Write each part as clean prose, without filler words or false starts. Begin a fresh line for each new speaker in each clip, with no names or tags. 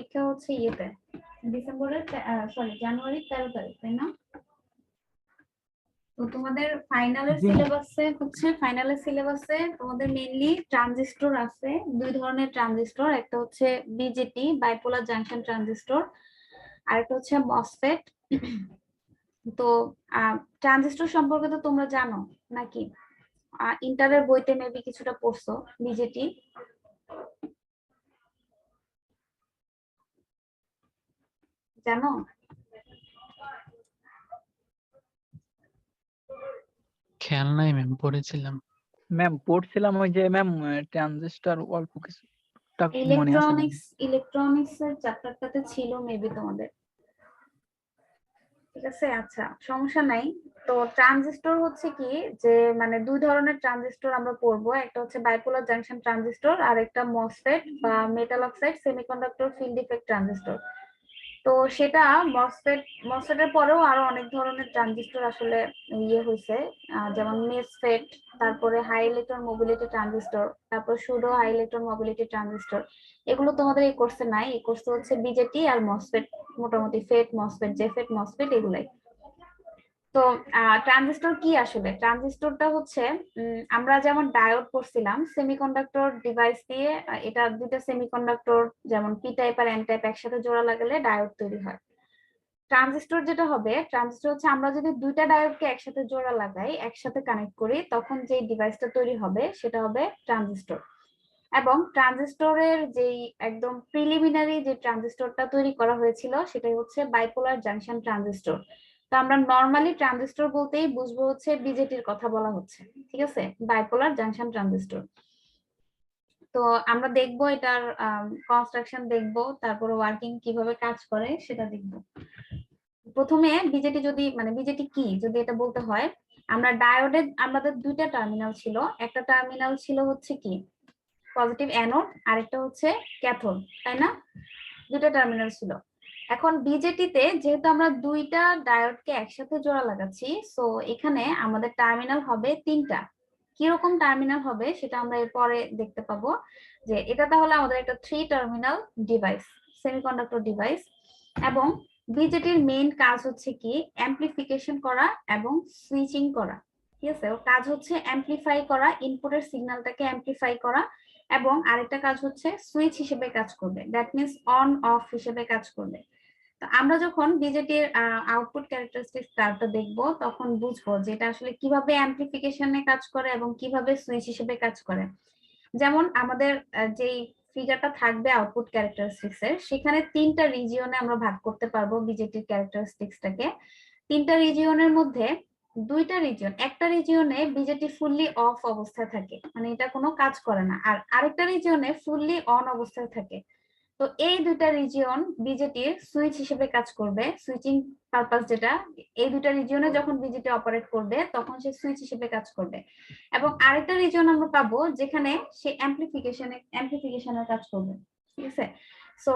পরীক্ষা হচ্ছে ইয়েতে ডিসেম্বরের জানুয়ারির 13 তারিখ, তাই না? তো তোমাদের ফাইনালের সিলেবাসে তোমাদের মেইনলি ট্রানজিস্টর আছে, দুই ধরনের ট্রানজিস্টর, একটা হচ্ছে বিজেটি বাইপোলার জাংশন ট্রানজিস্টর, আর একটা হচ্ছে মসফেট। তো ট্রানজিস্টর সম্পর্কে তো তোমরা জানো নাকি? ইন্টারের বইতে মেবি কিছুটা পড়ছো বিজেটি। জানো?
খেয়াল নাই ম্যাম, পড়েছিলাম।
ম্যাম পড়ছিলাম ওই যে ম্যাম ট্রানজিস্টর অল্প কিছু মনে আছে ম্যাম।
ইলেকট্রনিক্স এর চ্যাপ্টারটাতে ছিল মেবি তোমাদের, ঠিক আছে? আচ্ছা, সমস্যা নাই। তো ট্রানজিস্টর হচ্ছে কি, যে মানে দুই ধরনের ট্রানজিস্টর আমরা পড়বো, একটা হচ্ছে বাইপোলার জাংশন ট্রানজিস্টর আর একটা মসফেট বা metal oxide semiconductor field effect transistor. তো সেটা মসফেটের পরেও আরো অনেক ধরনের ট্রানজিস্টর আসলে ইয়ে হয়েছে, যেমন মেসফেট, তারপরে হাই ইলেকট্রন মোবিলিটি ট্রানজিস্টর, তারপর pseudo high electron mobility transistor. এগুলো তোমাদের এই কোর্সে নাই, এই কোর্সে হচ্ছে বিজেটি আর মসফেট, মোটামুটি ফেট মসফেট, জেফেট মসফেট এগুলাই। তো ট্রানজিস্টর কি আসলে? ট্রানজিস্টরটা হচ্ছে আমরা যেমন ডায়োড পড়ছিলাম সেমিকন্ডাক্টর ডিভাইস দিয়ে, এটা দুইটা সেমিকন্ডাক্টর যেমন পি টাইপ আর এন টাইপ একসাথে জোড়া লাগালে ডায়োড তৈরি হয়। ট্রানজিস্টর যেটা হবে, ট্রানজিস্টর হচ্ছে আমরা যদি দুইটা ডায়োডকে একসাথে জোড়া লাগাই, একসাথে কানেক্ট করি, তখন যে ডিভাইসটা তৈরি হবে সেটা হবে ট্রানজিস্টর। এবং ট্রানজিস্টরের যেই একদম প্রিলিমিনারি যে ট্রানজিস্টরটা তৈরি করা হয়েছিল সেটাই হচ্ছে বাইপোলার জাংশন ট্রানজিস্টর। তো আমরা নরমালি ট্রানজিস্টর বলতেই বুঝবো হচ্ছে বিজেটির কথা বলা হচ্ছে, ঠিক আছে? Bipolar junction transistor. তো আমরা দেখবো এটার কনস্ট্রাকশন দেখবো, তারপরে ওয়ার্কিং কিভাবে কাজ করে সেটা দেখবো। প্রথমে বিজেটি কি যদি এটা বলতে হয়, আমরা ডায়োডে আমাদের দুইটা টার্মিনাল ছিল, একটা টার্মিনাল ছিল হচ্ছে কি পজিটিভ অ্যানোড, আরেকটা হচ্ছে ক্যাথোড, তাই না? দুইটা টার্মিনাল ছিল। এখন বিজেটিতে যেহেতু আমরা দুইটা ডায়োডকে একসাথে জোড়া লাগাচ্ছি, সো এখানে আমাদের টার্মিনাল হবে তিনটা। কিরকম টার্মিনাল হবে সেটা আমরা এরপরে দেখতে পাবো। যে এটা তাহলে আমাদের একটা 3 টার্মিনাল ডিভাইস, সেমিকন্ডাক্টর ডিভাইস। এবং বিজেটির মেইন কাজ হচ্ছে কি অ্যামপ্লিফিকেশন করা এবং সুইচিং করা, ঠিক আছে? ওর কাজ হচ্ছে অ্যামপ্লিফাই করা, ইনপুটের সিগন্যালটাকে অ্যামপ্লিফাই করা, এবং আরেকটা কাজ হচ্ছে সুইচ হিসেবে কাজ করবে, দ্যাট মিন্স অন অফ হিসেবে কাজ করবে। তো আমরা যখন বিজেটির আউটপুট ক্যারেক্টারিস্টিক্স কার্ভটা দেখবো তখন বুঝবো যে এটা আসলে কিভাবে অ্যামপ্লিফিকেশনে কাজ করে এবং কিভাবে সুইচ হিসেবে কাজ করে। যেমন আমাদের যেই ফিগারটা থাকবে আউটপুট ক্যারেক্টারিস্টিক্স এর, সেখানে তিনটা রিজিয়নে আমরা ভাগ করতে পারবো বিজেটির ক্যারেক্টারিস্টিক্সটাকে। তিনটা রিজিয়নের মধ্যে দুইটা রিজিয়ন, একটা রিজিয়নে বিজেটি ফুললি অফ অবস্থায় থাকে, মানে এটা কোনো কাজ করে না, আর আরেকটা রিজিয়নে ফুললি অন অবস্থায় থাকে। তো এই দুইটা রিজিয়ন বিজেটির সুইচ হিসেবে কাজ করবে, সুইচিং পারপাস যেটা, এই দুইটা রিজিয়নে যখন বিজেটি অপারেট করবে তখন সে সুইচ হিসেবে কাজ করবে। এবং আরেকটা রিজিয়ন আমরা পাবো যেখানে সে অ্যামপ্লিফিকেশনের কাজ করবে, ঠিক আছে? সো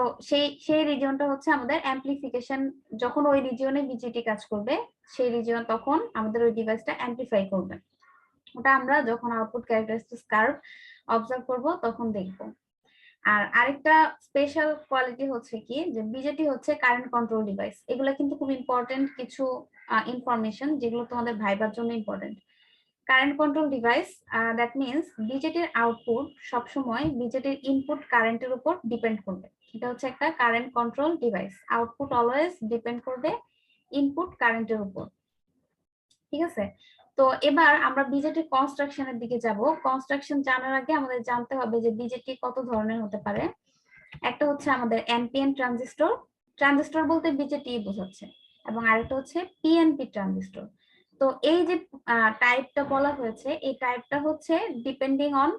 সেই রিজিয়নটা হচ্ছে আমাদের অ্যামপ্লিফিকেশন। যখন ওই রিজিয়নে বিজেটি কাজ করবে সেই রিজিয়ন, তখন আমাদের ওই ডিভাইসটা অ্যামপ্লিফাই করবে। ওটা আমরা যখন আউটপুট ক্যারেক্টারিস্টিক্স কার্ভ অবজার্ভ করব তখন দেখবো। আর আরেকটা স্পেশাল কোয়ালিটি হচ্ছে কি, যে বিজেটি হচ্ছে কারেন্ট কন্ট্রোল ডিভাইস। এগুলো কিন্তু খুব ইম্পর্টেন্ট কিছু ইনফরমেশন যেগুলো তোমাদের ভাইবার জন্য important. Current control device, that means বিজেটির আউটপুট সবসময় বিজেটির ইনপুট কারেন্টের উপর ডিপেন্ড করবে। এটা হচ্ছে একটা current control device, output always depend করবে ইনপুট কারেন্টের উপর, ঠিক আছে? তো এবার আমরা বিজেটি কনস্ট্রাকশনের দিকে যাব। কনস্ট্রাকশন জানার আগে আমাদের জানতে হবে যে বিজেটি কত ধরনের হতে পারে। একটা হচ্ছে আমাদের এনপিএন ট্রানজিস্টর, ট্রানজিস্টর বলতে বিজেটি বোঝাচ্ছে, এবং আরেকটা হচ্ছে পিএনপি ট্রানজিস্টর। তো এই যে টাইপটা বলা হয়েছে, এই টাইপটা হচ্ছে ডিপেন্ডিং অন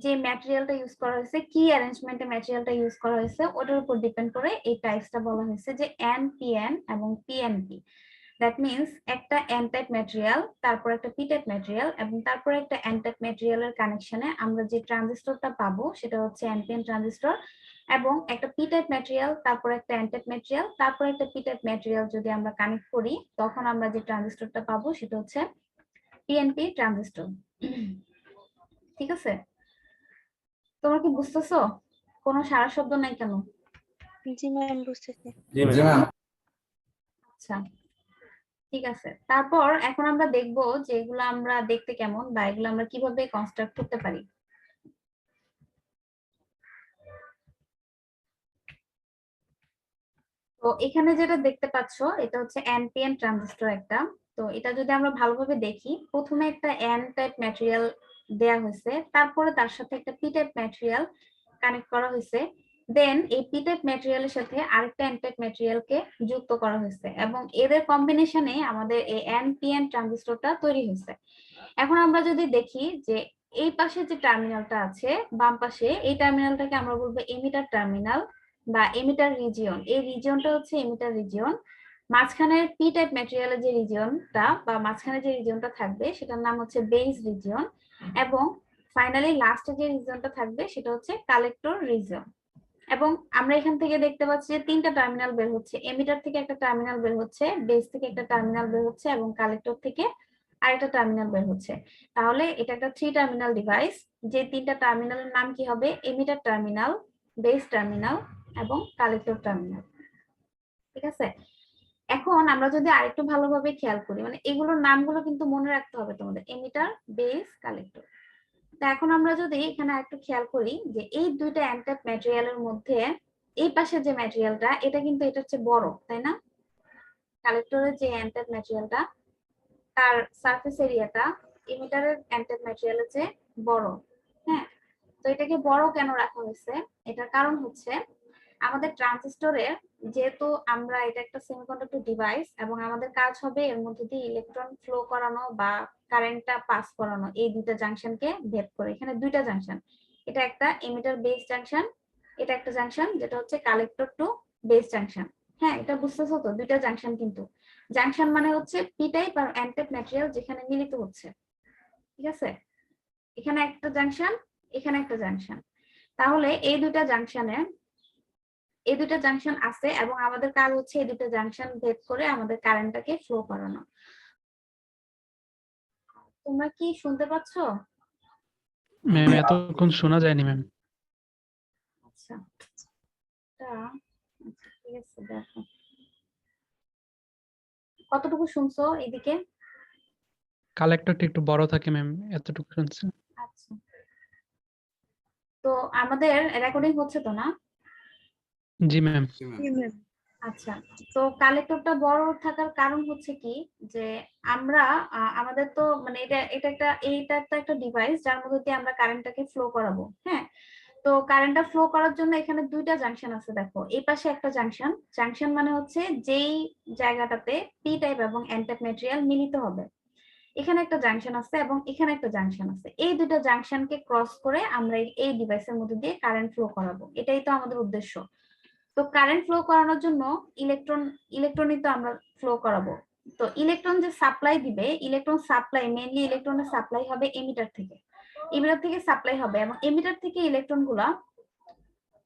যে ম্যাটেরিয়ালটা ইউজ করা হয়েছে, কি অ্যারেঞ্জমেন্টে ম্যাটেরিয়ালটা ইউজ করা হয়েছে ওটার উপর ডিপেন্ড করে এই টাইপসটা বলা হয়েছে যে এনপিএন এবং পিএনপি। দ্যাট মিনস একটা এন টাইপ ম্যাটেরিয়াল, তারপর একটা পি টাইপ ম্যাটেরিয়াল, এবং তারপর একটা এন টাইপ ম্যাটেরিয়ালের কানেকশনে আমরা যে ট্রানজিস্টরটা পাবো সেটা হচ্ছে এনপিএন ট্রানজিস্টর। এবং একটা পি টাইপ ম্যাটেরিয়াল, তারপর একটা এন টাইপ ম্যাটেরিয়াল, তারপর একটা পি টাইপ ম্যাটেরিয়াল যদি আমরা কানেক্ট করি তখন আমরা যে ট্রানজিস্টরটা পাবো সেটা হচ্ছে পিএনপি ট্রানজিস্টর, ঠিক আছে? তোমরা কি বুঝতেছো? কোনো সারা শব্দ নাই কেন?
জি ম্যাম বুঝতেছি।
জি ম্যাম।
আচ্ছা ঠিক আছে, তারপর এখন আমরা দেখবো যে এগুলো আমরা দেখতে কেমন বা এগুলো আমরা কিভাবে কনস্ট্রাক্ট করতে পারি। তো এখানে যেটা দেখতে পাচ্ছ এটা হচ্ছে এনপিএন ট্রানজিস্টর একটা। তো এটা যদি আমরা ভালোভাবে দেখি, প্রথমে একটা এন টাইপ ম্যাটেরিয়াল দেয়া হয়েছে, তারপরে তার সাথে একটা পি টাইপ ম্যাটেরিয়াল কানেক্ট করা হয়েছে, দেন এই পি টাইপ ম্যাটেরিয়ালের সাথে আরেকটা এন টাইপ ম্যাটেরিয়ালকে যুক্ত করা হয়েছে এবং এদের কম্বিনেশনে আমাদের এই এনপিএন ট্রানজিস্টরটা তৈরি হয়েছে। এখন আমরা যদি দেখি যে এই পাশে যে টার্মিনালটা আছে বাম পাশে, এই টার্মিনালটাকে আমরা বলবো এমিটার টার্মিনাল বা এমিটার রিজিয়ন। এই রিজিয়নটা হচ্ছে এমিটার রিজিয়ন। মাঝখানের পি টাইপ ম্যাটেরিয়ালের যে রিজিয়নটা বা মাঝখানে যে রিজিয়নটা থাকবে সেটার নাম হচ্ছে বেস রিজিয়ন, এবং ফাইনালি লাস্টে যে রিজিয়নটা থাকবে সেটা হচ্ছে কালেক্টর রিজিয়ন। এবং আমরা এখান থেকে দেখতে পাচ্ছি যে তিনটা টার্মিনাল বের হচ্ছে, এমিটার থেকে একটা টার্মিনাল বের হচ্ছে, বেস থেকে একটা টার্মিনাল বের হচ্ছে এবং কালেক্টর থেকে আরেকটা টার্মিনাল বের হচ্ছে। তাহলে এটা একটা 3 টার্মিনাল ডিভাইস। যে তিনটা টার্মিনালের নাম কি হবে? এমিটার টার্মিনাল, বেস টার্মিনাল এবং কালেক্টর টার্মিনাল। ঠিক আছে, এখন আমরা যদি আরেকটু ভালোভাবে খেয়াল করি, মানে এগুলোর নামগুলো কিন্তু মনে রাখতে হবে তোমাদের, এমিটার, বেস, কালেক্টর। তো এখন আমরা যদি এখানে একটু খেয়াল করি যে এই দুইটা এন টাইপ ম্যাটেরিয়ালের মধ্যে এই পাশে যে ম্যাটেরিয়ালটা এটা কিন্তু এটা হচ্ছে বড়, তাই না? কালেক্টরের যে এন টাইপ ম্যাটেরিয়ালটা তার সারফেস এরিয়াটা এমিটারের এন টাইপ ম্যাটেরিয়ালের চেয়ে বড়। হ্যাঁ, তো এটাকে বড় কেন রাখা হয়েছে? এটার কারণ হচ্ছে আমাদের ট্রানজিস্টরের, যেহেতু আমরা এটা একটা সেমিকন্ডাক্টর ডিভাইস এবং আমাদের কাজ হবে এর মধ্যে দিয়ে ইলেকট্রন ফ্লো করানো বা কারেন্টটা পাস করানো, এই দুইটা জাংশনকে ভেদ করে। এখানে দুইটা জাংশন, এটা একটা এমিটার বেস জাংশন, এটা একটা জাংশন যেটা হচ্ছে কালেক্টর টু বেস জাংশন। হ্যাঁ, এটা বুঝতেছো তো? দুইটা জাংশন, কিন্তু জাংশন মানে হচ্ছে পি টাইপ আর এন টাইপ ম্যাটেরিয়াল যেখানে মিলিত হচ্ছে। ঠিক আছে, এখানে একটা জাংশন, এখানে একটা জাংশন। তাহলে এই দুইটা জাংশন আছে এবং আমাদের কাজ হচ্ছে এই দুটো জাংশন ভেদ করে আমাদের কারেন্টটাকে ফ্লো করানো। তোমরা কি শুনতে পাচ্ছ?
ম্যাম এতক্ষণ শোনা যায়নি ম্যাম।
আচ্ছা ঠিক আছে, দেখো কতটুকু শুনছো এদিকে?
কালেক্টরটা একটু বড় থাকে ম্যাম, এতটুকু শুনছি।
আচ্ছা, তো আমাদের রেকর্ডিং হচ্ছে তো না?
জি ম্যাম।
আচ্ছা, তো কালেক্টরটা বড় থাকার কারণ হচ্ছে কি, যে আমরা আমাদের তো মানে এইটা একটা ডিভাইস যার মধ্যে দিয়ে আমরা কারেন্টটাকে ফ্লো করাবো। হ্যাঁ, তো কারেন্টটা ফ্লো করার জন্য এখানে দুইটা জাংশন আছে। দেখো এই পাশে একটা জাংশন, জাংশন মানে হচ্ছে যেই জায়গাটাতে পি টাইপ এবং এন টাইপ ম্যাটেরিয়াল মিলিত হবে, এখানে একটা জাংশন আছে এবং এখানে একটা জাংশন আছে। এই দুটো জাংশনকে ক্রস করে আমরা এই ডিভাইসের মধ্যে দিয়ে কারেন্ট ফ্লো করাবো, এটাই তো আমাদের উদ্দেশ্য। তো কারেন্ট ফ্লো করানোর জন্য ইলেকট্রনই তো আমরা ফ্লো করাবো। তো ইলেকট্রন যে সাপ্লাই দিবে, ইলেকট্রন সাপ্লাই মেইনলি ইলেকট্রনের সাপ্লাই হবে এমিটার থেকে, এমিটার থেকে সাপ্লাই হবে এবং এমিটার থেকে ইলেকট্রন গুলা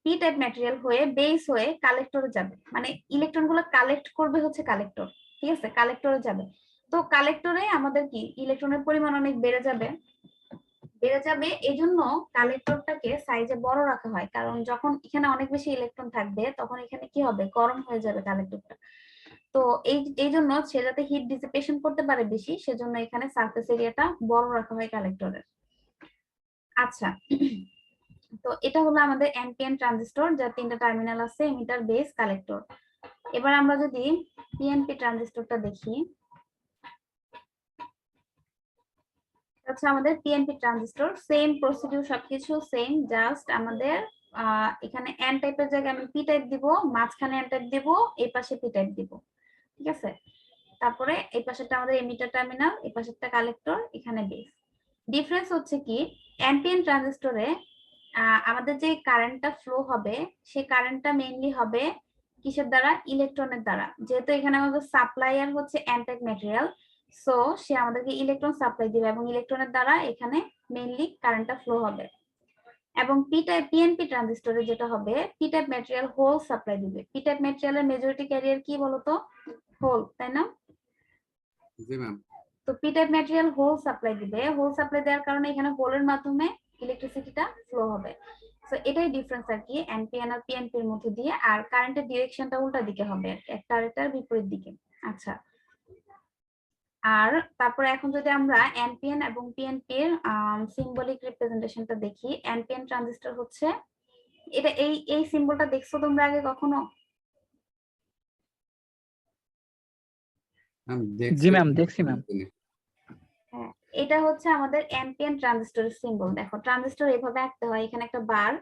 পি টাইপ ম্যাটেরিয়াল হয়ে বেস হয়ে কালেক্টরে যাবে। মানে ইলেকট্রন গুলো কালেক্ট করবে হচ্ছে কালেক্টর। ঠিক আছে, কালেক্টরে যাবে। তো কালেক্টরে আমাদের কি ইলেকট্রনের পরিমাণ অনেক বেড়ে যাবে, এই জন্য কালেক্টরটাকে সাইজে বড় রাখা হয়, কারণ যখন এখানে অনেক বেশি ইলেকট্রন থাকবে তখন এখানে কি হবে, গরম হয়ে যাবে কালেক্টরটা। তো এই জন্য সে যাতে হিট ডিসিপেশন করতে পারে বেশি, সেজন্য এখানে সারফেস এরিয়াটা বড় রাখা হয় কালেক্টরের। আচ্ছা, তো এটা হলো আমাদের এনপিএন ট্রানজিস্টর, যার তিনটা টার্মিনাল আছে, এমিটার, বেস, কালেক্টর। এবার আমরা যদি পিএনপি ট্রানজিস্টরটা দেখি, আচ্ছা আমাদের পিএনপি ট্রানজিস্টর সেম প্রসিডিউর, সবকিছু সেম, জাস্ট আমাদের এখানে এন টাইপের জায়গায় আমি পি টাইপ দিব, মাঝখানে এন টাইপ দিব, এই পাশে পি টাইপ দিব। ঠিক আছে, তারপরে এই পাশেরটা আমাদের এমিটার টার্মিনাল, এই পাশেরটা কালেক্টর, এখানে বেস। ডিফারেন্স হচ্ছে কি, এনপিএন ট্রানজিস্টরে আমাদের যে কারেন্টটা ফ্লো হবে সেই কারেন্টটা মেইনলি হবে কিসের দ্বারা? ইলেকট্রনের দ্বারা। যেহেতু এখানে আমাদের সাপ্লাইয়ার হচ্ছে এন টাইপ ম্যাটেরিয়াল, সো সে আমাদেরকে ইলেকট্রন সাপ্লাই দিবে এবং ইলেকট্রনের দ্বারা এখানে মেইনলি কারেন্টটা ফ্লো হবে। এবং পি টাইপ পিএনপি ট্রানজিস্টরে যেটা হবে, P type material hole supply দিবে। পি টাইপ ম্যাটেরিয়ালের মেজরিটি ক্যারিয়ার কি বলতো? হোল, তাই না?
জি ম্যাম।
তো P type material hole supply দিবে, হোল সাপ্লাই দেওয়ার কারণে এখানে হোলের মাধ্যমে ইলেকট্রিসিটিটা ফ্লো হবে। সো এটাই ডিফারেন্স আর কি এনপিএন আর পিএনপি এর মধ্যে দিয়ে। আর কারেন্টের ডিরেকশনটা উল্টা দিকে হবে, একটা আরেকটার বিপরীত দিকে। আচ্ছা, আর তারপরে এখন যদি আমরা এনপিএন এবং পিএনপি এর সিম্বলিক রিপ্রেজেন্টেশনটা দেখি। এনপিএন ট্রানজিস্টর হচ্ছে এটা, এই সিম্বলটা দেখছো তোমরা আগে কখনো?
ম্যাম
জি ম্যাম, দেখছি ম্যাম।
হ্যাঁ, এটা হচ্ছে আমাদের এনপিএন ট্রানজিস্টরের সিম্বল। দেখো ট্রানজিস্টর এভাবে আঁকতে হয়, এখানে একটা বার,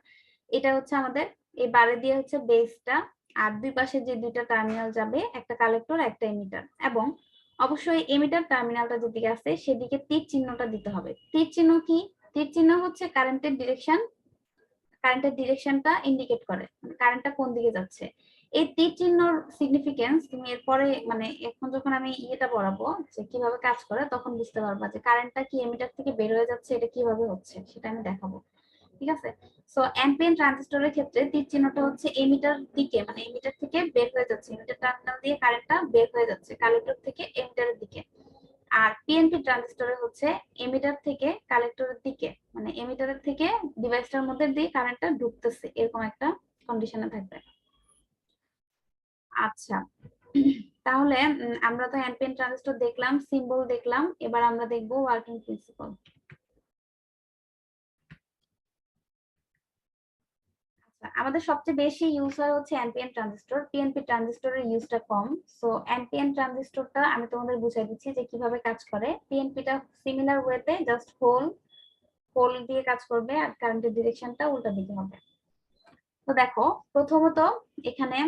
এটা হচ্ছে আমাদের, এই বারে দিয়ে হচ্ছে বেসটা, আর দুই পাশে যে দুইটা টার্মিনাল যাবে, একটা কালেক্টর একটা এমিটার, এবং অবশ্যই এমিটার টার্মিনালটা যেদিকে আছে সেদিকে তীর চিহ্নটা দিতে হবে। তীর চিহ্ন কি? তীর চিহ্ন হচ্ছে কারেন্টের ডিরেকশন, কারেন্টের ডিরেকশনটা ইন্ডিকেট করে, মানে কারেন্টটা কোন দিকে যাচ্ছে। এই তীর চিহ্নর সিগনিফিকেন্স তুমি এরপরে, মানে এখন যখন আমি ইয়েটা পড়াবো যে কিভাবে কাজ করে, তখন বুঝতে পারবা যে কারেন্টটা কি এমিটার থেকে বের হয়ে যাচ্ছে, এটা কিভাবে হচ্ছে সেটা আমি দেখাবো। ঠিক আছে? সো এনপিএন ট্রানজিস্টরের ক্ষেত্রে তীর চিহ্নটা হচ্ছে এমিটার দিকে, মানে এমিটার থেকে বের হয়ে যাচ্ছে, এমিটার টার্মিনাল দিয়ে কারেন্টটা বের হয়ে যাচ্ছে কালেক্টর থেকে এমিটারের দিকে। আর পিএনপি ট্রানজিস্টরে হচ্ছে এমিটার থেকে কালেক্টরের দিকে, মানে এমিটারের থেকে ডিভাইসটার মধ্যে দিয়ে কারেন্টটা ঢুকতেছে, এরকম একটা কন্ডিশনে থাকবে। আচ্ছা, তাহলে আমরা তো এনপিএন ট্রানজিস্টর দেখলাম, সিম্বল দেখলাম, এবার আমরা দেখবো ওয়ার্কিং প্রিন্সিপাল। আমাদের সবচেয়ে বেশি ইউজ হয় হচ্ছে এনপিএন ট্রানজিস্টর, পিএনপি ট্রানজিস্টরের ইউজটা কম। সো এনপিএন ট্রানজিস্টরটা আমি তোমাদের বুঝাই দিচ্ছি যে কিভাবে কাজ করে। পিএনপিটা সিমিলার ওয়েতে জাস্ট হোল দিয়ে কাজ করবে, আর কারেন্টের ডিরেকশনটা উল্টা দিকে হবে। তো দেখো প্রথমত এখানে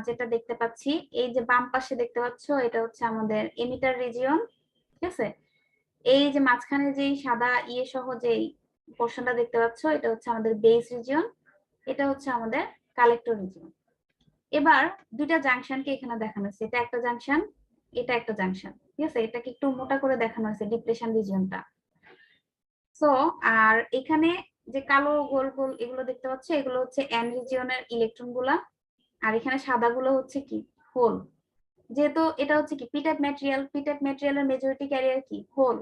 যেটা দেখতে পাচ্ছি, এই যে বাম পাশে দেখতে পাচ্ছ, এটা হচ্ছে আমাদের এমিটার রিজিয়ন। ঠিক আছে? এই যে মাঝখানে যেই সাদা ইয়ে সহ যেই পোর্শনটা দেখতে পাচ্ছ, এটা হচ্ছে আমাদের বেস রিজিয়ন, এটা হচ্ছে আমাদের কালেক্টর রিজিয়ন। এবার দুইটা জাংশনকে এখানে দেখানো হয়েছে, এটা একটা জাংশন, এটা একটা জাংশন। ঠিক আছে? এটাকে একটু মোটা করে দেখানো হয়েছে ডিপ্লেশন রিজিয়নটা। সো আর এখানে যে কালো গোল গোল এগুলো দেখতে পাচ্ছ, এগুলো হচ্ছে এন রিজিয়নের ইলেকট্রন গুলা, আর এখানে সাদা গুলো হচ্ছে কি হোল। যেহেতু এটা হচ্ছে কি P type material, P type ম্যাটেরিয়ালের মেজরিটি ক্যারিয়ার কি হোল,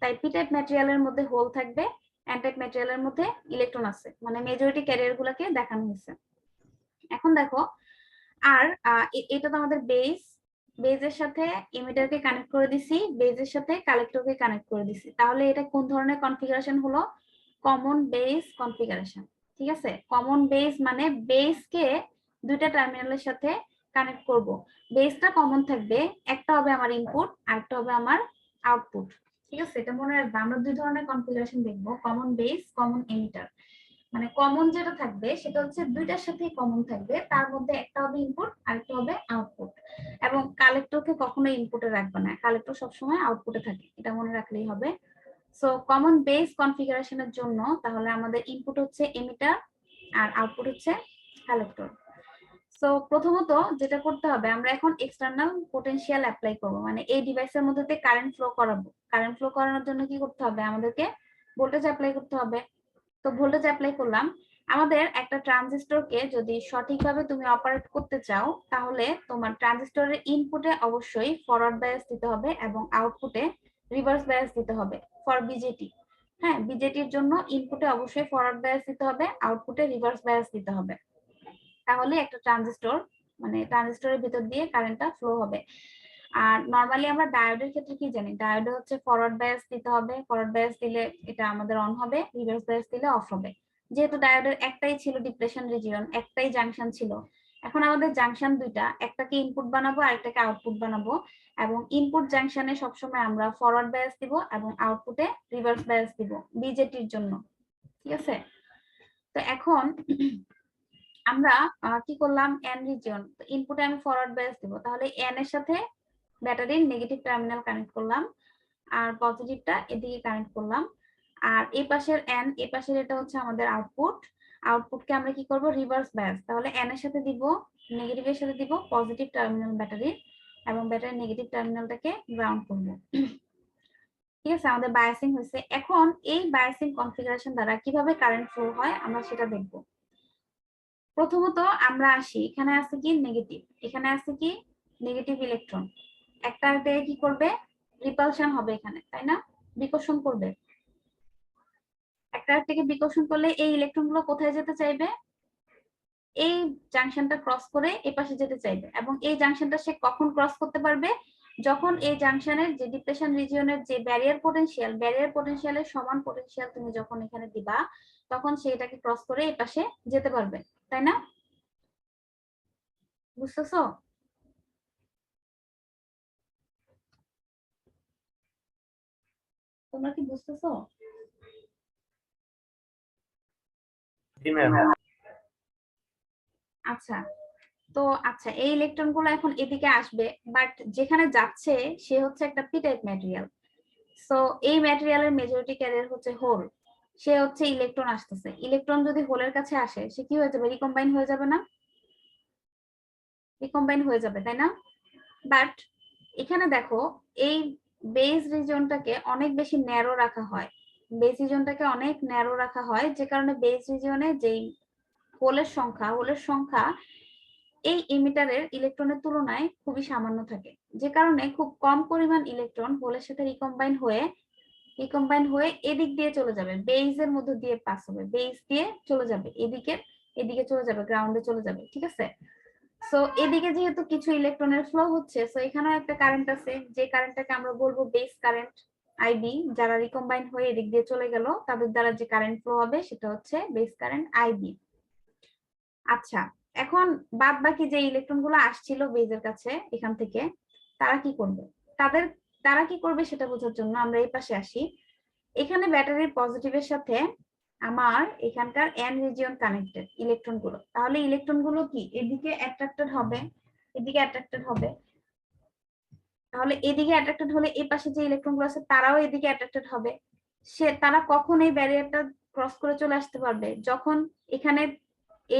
তাই পি টাইপ ম্যাটেরিয়ালের মধ্যে হোল থাকবে, এন টাইপ ম্যাটেরিয়ালের মধ্যে ইলেকট্রন আছে, মানে মেজরিটি ক্যারিয়ার গুলাকে দেখানো হয়েছে। এখন দেখো, আর এটা তো আমাদের বেস, বেজের সাথে এমিটারকে কানেক্ট করে দিছি, বেজের সাথে কালেক্টরকে কানেক্ট করে দিছি। তাহলে এটা কোন ধরনের কনফিগারেশন হলো? Common base configuration. ঠিক আছে? কমন বেস মানে বেসকে দুইটা টার্মিনালের সাথে কানেক্ট করব, বেসটা কমন থাকবে, একটা হবে আমার ইনপুট আর একটা হবে আমার আউটপুট। ঠিক আছে? এটা মনে রাখবা, আমরা দুই ধরনের কনফিগারেশন দেখবো, কমন বেস, কমন এমিটার। মানে কমন যেটা থাকবে সেটা হচ্ছে দুইটার সাথেই কমন থাকবে, তার মধ্যে একটা হবে ইনপুট আর একটা হবে আউটপুট। এবং কালেক্টরকে কখনো ইনপুটে রাখবে না, কালেক্টর সবসময় আউটপুটে থাকে, এটা মনে রাখলেই হবে। সো কমন বেস কনফিগারেশনের জন্য তাহলে আমাদের ইনপুট হচ্ছে এমিটার আর আউটপুট হচ্ছে কালেক্টর। সো প্রথমত যেটা করতে হবে, আমরা এখন এক্সটার্নাল পোটেনশিয়াল অ্যাপ্লাই করব, মানে এই ডিভাইসের মধ্যে কারেন্ট ফ্লো করাবো। কারেন্ট ফ্লো করানোর জন্য কি করতে হবে? আমাদেরকে ভোল্টেজ অ্যাপ্লাই করতে হবে। তো ভোল্টেজ অ্যাপ্লাই করলাম। আমাদের একটা ট্রানজিস্টরকে যদি সঠিকভাবে তুমি অপারেট করতে চাও, তাহলে তোমার ট্রানজিস্টরের ইনপুটে অবশ্যই ফরওয়ার্ড বায়াস দিতে হবে এবং আউটপুটে রিভার্স বায়াস দিতে হবে ফর বিজেটি। হ্যাঁ, বিজেটির জন্য ইনপুটে অবশ্যই ফরওয়ার্ড বায়াস দিতে হবে, আউটপুটে রিভার্স বায়াস দিতে হবে। তাহলে একটা ট্রানজিস্টর, মানে ট্রানজিস্টরের ভিতর দিয়ে কারেন্টটা ফ্লো হবে। আর নরমালি আমরা ডায়োডের ক্ষেত্রে কি জানি, ডায়োডে হচ্ছে ফরওয়ার্ড বায়াস দিতে হবে, ফরওয়ার্ড বায়াস দিলে এটা আমাদের অন হবে, রিভার্স বায়াস দিলে অফ হবে। যেহেতু ডায়োডের একটাই ছিল ডিপ্লেশন রিজিয়ন, একটাই জাংশন ছিল, এখন আমাদের জাংশন দুইটা, একটাকে ইনপুট বানাবো আর একটাকে আউটপুট বানাবো, এবং ইনপুট জাংশনে সবসময় আমরা ফরওয়ার্ড বায়াস দিব এবং আউটপুটে রিভার্স বায়াস দিব বিজেটির জন্য। ঠিক আছে? তো এখন আমরা কি করলাম, এন রিজিয়ন, ইনপুটে আমি ফরওয়ার্ড বায়াস দিব, তাহলে এন এর সাথে ব্যাটারির নেগেটিভ টার্মিনাল কানেক্ট করলাম আর পজিটিভটা এদিকে কানেক্ট করলাম। আর এই পাশের এন, এই পাশের এটা হচ্ছে আমাদের আউটপুট, আউটপুটকে আমরা কি করব রিভার্স বায়াস, তাহলে এন এর সাথে দিব, নেগেটিভের সাথে দিব পজিটিভ টার্মিনাল ব্যাটারির, এবং ব্যাটারির নেগেটিভ টার্মিনালটাকে গ্রাউন্ড করব। ঠিক আছে? আমাদের বায়াসিং হয়েছে। এখন এই বায়াসিং কনফিগারেশন দ্বারা কিভাবে কারেন্ট ফ্লো হয় আমরা সেটা দেখব। প্রথমত আমরা আসি, এখানে আছে কি নেগেটিভ, এখানে আছে কি নেগেটিভ ইলেকট্রন, একটা কি করবে, রিপালশন হবে এখানে, তাই না? বিকর্ষণ করবে। একটা আরেকটাকে বিকর্ষণ করলে এই ইলেকট্রন গুলো কোথায় যেতে চাইবে? এই জাংশনটা ক্রস করে এই পাশে যেতে চাইবে, এবং এই জাংশনটা সে কখন ক্রস করতে পারবে? যখন এই জাংশনের যে ডিপ্রেশন রিজিয়নের যে ব্যারিয়ার পটেনশিয়ালের সমান পটেনশিয়াল তুমি যখন এখানে দিবা, তখন সে এটাকে ক্রস করে এই পাশে যেতে পারবে, তাই না? বুঝতেছো? তোমরা কি বুঝতেছো? আচ্ছা, তো আচ্ছা, এই ইলেকট্রন গুলো এখন এদিকে আসবে, বাট যেখানে যাচ্ছে সে হচ্ছে একটা পি টাইপ ম্যাটেরিয়াল। সো এই ম্যাটেরিয়ালের মেজরিটি ক্যারিয়ার হচ্ছে হোল। সে হচ্ছে ইলেকট্রন আসতেছে, ইলেকট্রন যদি হোলের কাছে আসে সে কি হয়ে যাবে? রিকম্বাইন হয়ে যাবে না? রিকম্বাইন হয়ে যাবে, তাই না? বাট এখানে দেখো, এই বেস রিজিয়নটাকে অনেক বেশি ন্যারো রাখা হয়, যে কারণে বেস রিজিয়নে যেই হোলের সংখ্যা এই ইমিটারের ইলেকট্রনের তুলনায় খুবই সামান্য থাকে, যে কারণে খুব কম পরিমাণ ইলেকট্রন হোলের সাথে রিকম্বাইন হয়ে এদিক দিয়ে চলে যাবে, বেইজের মধ্যে দিয়ে পাস হবে, বেইজ দিয়ে চলে যাবে এদিকে চলে যাবে, গ্রাউন্ডে চলে যাবে, ঠিক আছে? সো এদিকে যেহেতু কিছু ইলেকট্রনের ফ্লো হচ্ছে, সো এখানেও একটা কারেন্ট আছে, যে কারেন্টটাকে আমরা বলবো বেস কারেন্ট আইবি। যারা রিকম্বাইন হয়ে এদিক দিয়ে চলে গেল তাদের দ্বারা যে কারেন্ট ফ্লো হবে সেটা হচ্ছে বেস কারেন্ট আইবি। আচ্ছা, এখন বাদ বাকি যে ইলেকট্রন গুলো আসছিল বেজের কাছে এখান থেকে, তারা কি করবে? তারা কি করবে সেটা বোঝার জন্য আমরা এই পাশে আসি। এখানে ব্যাটারির পজিটিভের সাথে আমার এখানকার এন রিজিয়ন কানেক্টেড ইলেকট্রন গুলো, তাহলে ইলেকট্রন গুলো কি এদিকে অ্যাট্রাক্টেড হবে, তাহলে এদিকে অ্যাট্রাক্টেড হলে এই পাশে যে ইলেকট্রন গুলো আছে তারাও এদিকে অ্যাট্রাক্টেড হবে। তারা কখন এই ব্যারিয়ারটা ক্রস করে চলে আসতে পারবে? যখন এখানে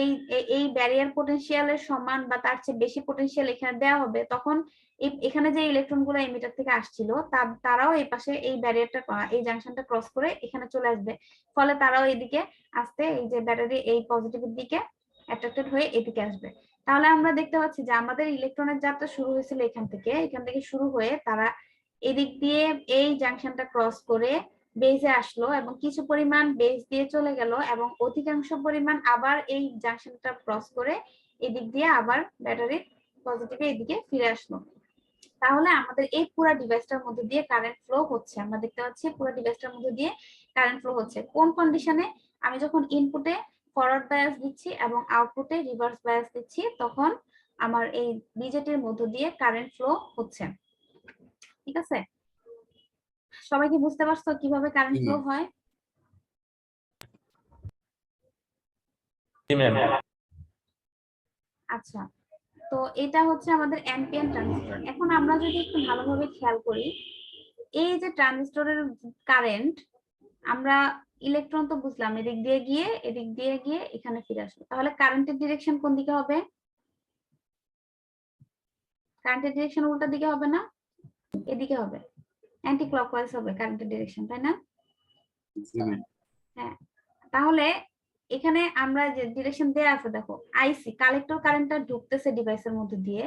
এই এই ব্যারিয়ার পটেনশিয়ালের সমান বা তার চেয়ে বেশি পটেনশিয়াল এখানে দেওয়া হবে, তখন এখানে যে ইলেকট্রন গুলো এমিটার থেকে আসছিল তারাও এই পাশে এই ব্যারিয়ারটা, এই জাংশনটা ক্রস করে এখানে চলে আসবে, ফলে তারাও এদিকে আসতে, এই যে ব্যাটারি এই পজিটিভের দিকে অ্যাট্রাক্টেড হয়ে এদিকে আসবে। তাহলে আমরা দেখতে পাচ্ছি যে আমাদের ইলেকট্রনের যাত্রা শুরু হয়েছিল এখান থেকে শুরু হয়ে তারা এদিক দিয়ে এই জাংশনটা ক্রস করে বেজে আসলো, এবং কিছু পরিমাণ বেজ দিয়ে চলে গেল, এবং অধিকাংশ পরিমাণ আবার এই জাংশনটা ক্রস করে এদিক দিয়ে আবার ব্যাটারির পজিটিভে এদিকে ফিরে আসলো। তাহলে আমাদের এই পুরো ডিভাইসটার মধ্যে দিয়ে কারেন্ট ফ্লো হচ্ছে, আমরা দেখতে পাচ্ছি পুরো ডিভাইসটার মধ্যে দিয়ে কারেন্ট ফ্লো হচ্ছে। কোন কন্ডিশনে? আমি যখন ইনপুটে ফরওয়ার্ড বায়াস দিচ্ছি এবং আউটপুটে রিভার্স বায়াস দিচ্ছি, তখন আমার এই বিজেটির মধ্য দিয়ে কারেন্ট ফ্লো হচ্ছে, ঠিক আছে? সবাই কি বুঝতে পারছো কিভাবে কারেন্ট ফ্লো হয়? আচ্ছা, তো এটা হচ্ছে আমাদের এনপিএন ট্রানজিস্টর। এখন আমরা যদি একটু ভালোভাবে খেয়াল করি, এই যে ট্রানজিস্টরের কারেন্ট, আমরা ইলেকট্রন তো বুঝলাম এদিক দিয়ে গিয়ে এখানে ফিরে আসলো, তাহলে কারেন্টের ডিরেকশন কোন দিকে হবে? কারেন্টের ডিরেকশন উল্টা দিকে হবে না? এদিকে হবে, অ্যান্টি ক্লকওয়াইজ হবে কারেন্টের ডিরেকশন, তাই না? হ্যাঁ, তাহলে এখানে আমরা যে ডিরেকশন দেয়া আছে, দেখো আইসি কালেক্টর কারেন্টটা ঢুকতেছে ডিভাইসের মধ্যে দিয়ে,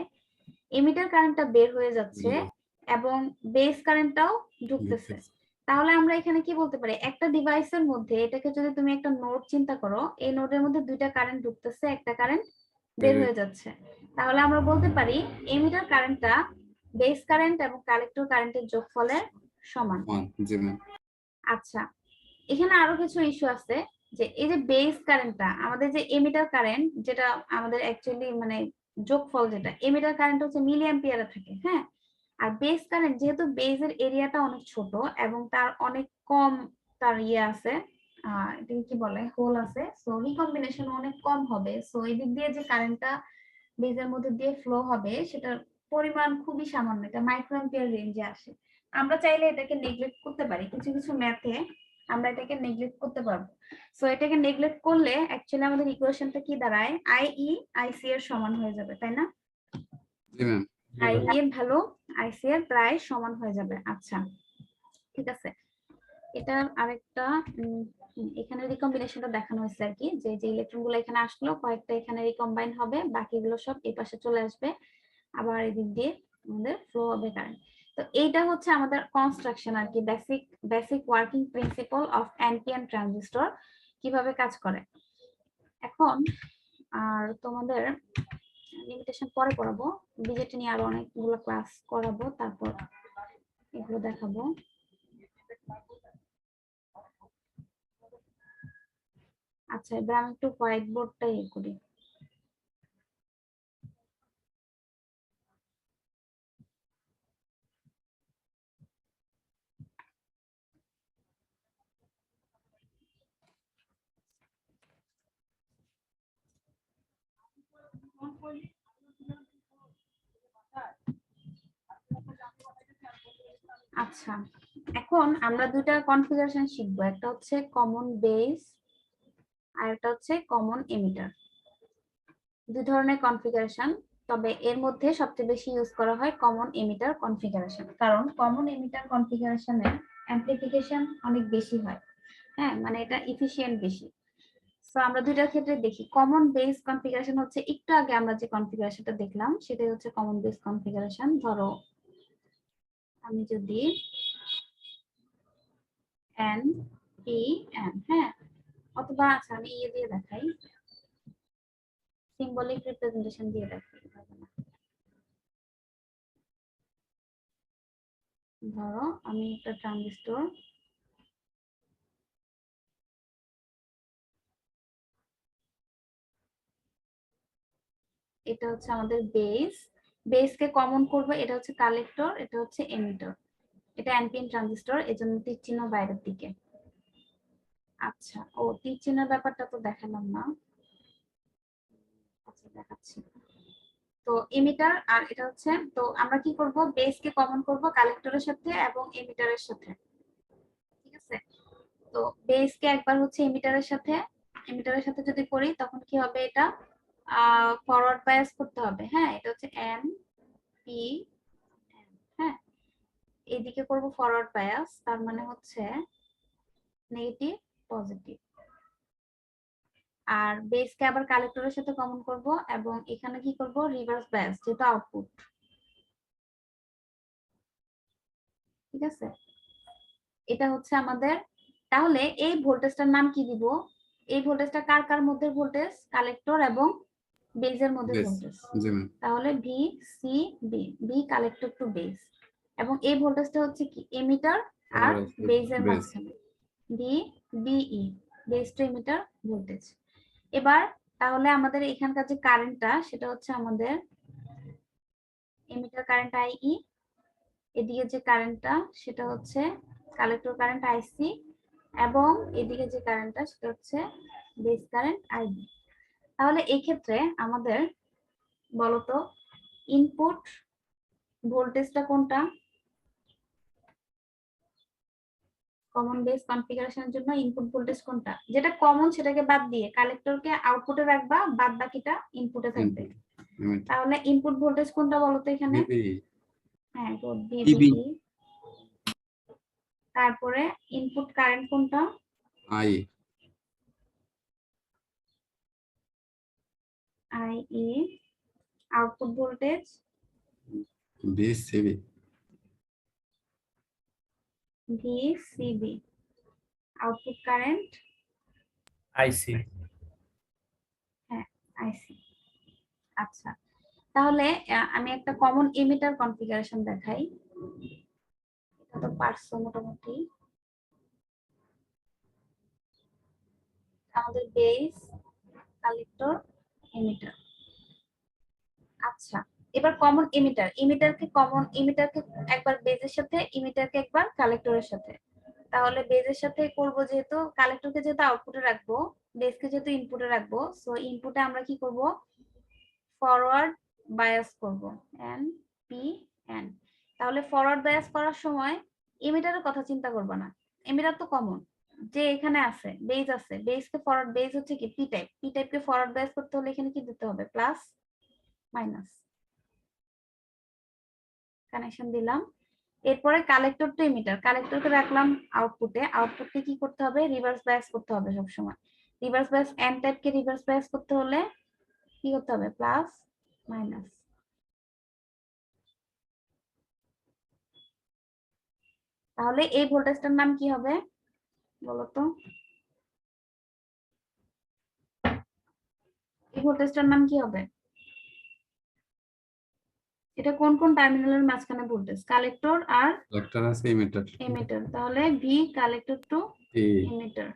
এমিটার কারেন্টটা বের হয়ে যাচ্ছে, এবং বেস কারেন্টটাও ঢুকতেছে। তাহলে আমরা এখানে কি বলতে পারি? একটা ডিভাইসের মধ্যে, এটাকে যদি তুমি একটা নোড চিন্তা করো, এই নোডের মধ্যে দুইটা কারেন্ট ঢুকতেছে, একটা কারেন্ট বের হয়ে যাচ্ছে। তাহলে আমরা বলতে পারি এমিটার কারেন্টটা বেস কারেন্ট এবং কালেক্টর কারেন্টের যোগফলের সমান। আচ্ছা, এখানে আরো কিছু ইস্যু আছে, যে এই যে বেস কারেন্টটা, আমাদের যে এমিটার কারেন্ট, যেটা আমাদের অ্যাকচুয়ালি মানে যোগফল, যেটা এমিটার কারেন্ট হচ্ছে মিলি অ্যাম্পিয়ারে থাকে, হ্যাঁ? আর বেস কারেন্ট, যেহেতু বেজের এরিয়াটা অনেক ছোট এবং তার অনেক কম তার ইয়ে আছে, এটাকে কি বলে, হোল আছে, সো রিকম্বিনেশন অনেক কম হবে, সো এই দিক দিয়ে যে কারেন্টটা বেজের মধ্যে দিয়ে ফ্লো হবে সেটার পরিমাণ খুবই সামান্য, এটা মাইক্রো অ্যাম্পিয়ার রেঞ্জে আসে। আমরা চাইলে এটাকে নেগলেক্ট করতে পারি, কিছু কিছু ম্যাথে আমরা এটাকে নেগলেক্ট করতে পারবো। সো এটাকে নেগলেক্ট করলে অ্যাকচুয়ালি আমাদের ইকুয়েশনটা কি দাঁড়ায়? আইই আইসি এর সমান হয়ে যাবে, তাই না? আইই এর ভ্যালু আইসি এর প্রায় সমান হয়ে যাবে। আচ্ছা, ঠিক আছে, এটা আরেকটা এখানে রিকম্বিনেশনটা দেখানো হয়েছে আর কি, যে যে ইলেকট্রন গুলো এখানে আসলো কয়েকটা এখানে রিকম্বাইন হবে, বাকিগুলো সব এই পাশে চলে আসবে, আবার এদিক দিয়ে আমাদের ফ্লো হবে কারেন্ট। তো এইটা হচ্ছে আমাদের কনস্ট্রাকশন আর কি, basic working principle of NPN transistor কিভাবে কাজ করে। এখন আর তোমাদের লিমিটেশন পরে পড়াবো, বিজেটি নিয়ে আরো অনেকগুলো ক্লাস করাবো, তারপর এগুলো দেখাবো। আচ্ছা, এবার আমি একটু হোয়াইট বোর্ডটা ইয়ে করি। আচ্ছা, এখন আমরা দুইটা কনফিগারেশন শিখবো, একটা হচ্ছে কমন বেস আর একটা হচ্ছে কমন এমিটার। দুই ধরনের কনফিগারেশন, তবে এর মধ্যে সবচেয়ে বেশি ইউজ করা হয় কমন এমিটার কনফিগারেশন, কারণ কমন এমিটার কনফিগারেশনের অ্যামপ্লিফিকেশন অনেক বেশি হয়। হ্যাঁ, মানে এটা এফিশিয়েন্ট বেশি। সো আমরা দুইটার ক্ষেত্রে দেখি। কমন বেস কনফিগারেশন হচ্ছে একটু আগে আমরা যে কনফিগারেশনটা দেখলাম সেটাই হচ্ছে কমন বেস কনফিগারেশন। ধরো আমি যদি এন পি এন, হ্যাঁ, অথবা আচ্ছা আমি ইয়ে দিয়ে দেখাই, সিম্বলিক রিপ্রেজেন্টেশন দিয়ে দেখাই। ধরো আমি একটা ট্রানজিস্টর এটা হচ্ছে আমাদের বেসকে কমন করব, এটা হচ্ছে কালেক্টর, এটা হচ্ছে এমিটর, এটা এনপিএন ট্রানজিস্টর, এজন্য তীর চিহ্ন বাইরের দিকে। আচ্ছা, ও তীর চিহ্নের ব্যাপারটা তো দেখালাম না, আচ্ছা দেখাচ্ছি। তো এমিটার আর এটা হচ্ছে, তো আমরা কি করব, বেসকে কমন করব কালেক্টরের সাথে এবং এমিটারের সাথে, ঠিক আছে। তো বেসকে একবার হচ্ছে এমিটারের সাথে যদি করি তখন কি হবে, এটা ফরওয়ার্ড বায়াস করতে হবে। হ্যাঁ, এটা হচ্ছে এন পি এন, হ্যাঁ, এইদিকে করব ফরওয়ার্ড বায়াস, তার মানে হচ্ছে নেগেটিভ পজিটিভ। আর বেসকে আবার কালেক্টরের সাথে কমন করব এবং এখানে কি করব, রিভার্স বায়াস, যেটা আউটপুট, ঠিক আছে। এটা হচ্ছে আমাদের, তাহলে এই ভোল্টেজটার নাম কি দিব, এই ভোল্টেজটা কার কার মধ্যে ভোল্টেজ, কালেক্টর এবং বেজের মধ্যে
বেশ
ভোল্টেজ।
জি ম্যাম।
তাহলে V C B, B collector to base, এবং এই ভোল্টেজটা হচ্ছে কি এমিটার আর বেজের
বেশ
মাঝখানে, V BE, base to emitter voltage. এবার তাহলে আমাদের এখানকার যে কারেন্টটা সেটা হচ্ছে আমাদের এমিটার কারেন্ট আইই, এদিকে যে কারেন্টটা সেটা হচ্ছে কালেক্টর কারেন্ট আইসি, এবং এদিকে যে কারেন্টটা সেটা হচ্ছে বেস কারেন্ট আইবি। তাহলে এই ক্ষেত্রে আমাদের বলতো ইনপুট ভোল্টেজটা কোনটা, কমন বেস কনফিগারেশনের জন্য ইনপুট ভোল্টেজ কোনটা, যেটা কমন সেটাকে বাদ দিয়ে কালেক্টরকে আউটপুটে রাখবা, বাদ বাকিটা ইনপুটে থাকবে। তাহলে ইনপুট ভোল্টেজ কোনটা বলতো এখানে, হ্যাঁ গুড, ভিবিই। তারপরে ইনপুট কারেন্ট কোনটা,
I
IE. Output voltage
BCB
VCB. Output current
IC.
হ্যাঁ আইসি। আচ্ছা, তাহলে আমি একটা কমন এমিটার কনফিগারেশন দেখাই, এটা তো পারছো মোটামুটি। আমাদের বেস, কালেক্টর, এমিটার। আচ্ছা, এবার কমন এমিটারকে একবার বেজের সাথে, এমিটারকে একবার কালেক্টরের সাথে। তাহলে বেজের সাথে করব, যেহেতু কালেক্টরকে যেহেতু আউটপুটে রাখবো, বেসকে যেহেতু ইনপুটে রাখবো, সো ইনপুটে আমরা কি করব, ফরওয়ার্ড বায়াস করব, এন পি এন। তাহলে ফরওয়ার্ড বায়াস করার সময় এমিটারের কথা চিন্তা করব না, এমিটার তো কমন, যে এখানে আছে বেস আছে, বেসকে ফরওয়ার্ড, বেস হচ্ছে কি পি টাইপকে ফরওয়ার্ড বায়াস করতে হলে এখানে কি দিতে হবে, প্লাস মাইনাস কানেকশন দিলাম। এরপরে কালেক্টর টু এমিটার, কালেক্টরকে রাখলাম আউটপুটে, আউটপুটকে কি করতে হবে, রিভার্স বায়াস করতে হবে সব সময়। রিভার্স বায়াস, এন টাইপকে রিভার্স বায়াস করতে হলে কি করতে হবে, প্লাস মাইনাস। তাহলে এই ভোল্টেজটার নাম কি হবে বলতো? এই ভোল্টেজটার নাম কি হবে? এটা কোন কোন টার্মিনালের মাঝখানে ভোল্টেজ? কালেক্টর আর
Collector আছে emitter.
এমিটার। তাহলে V collector to
A.
Emitter.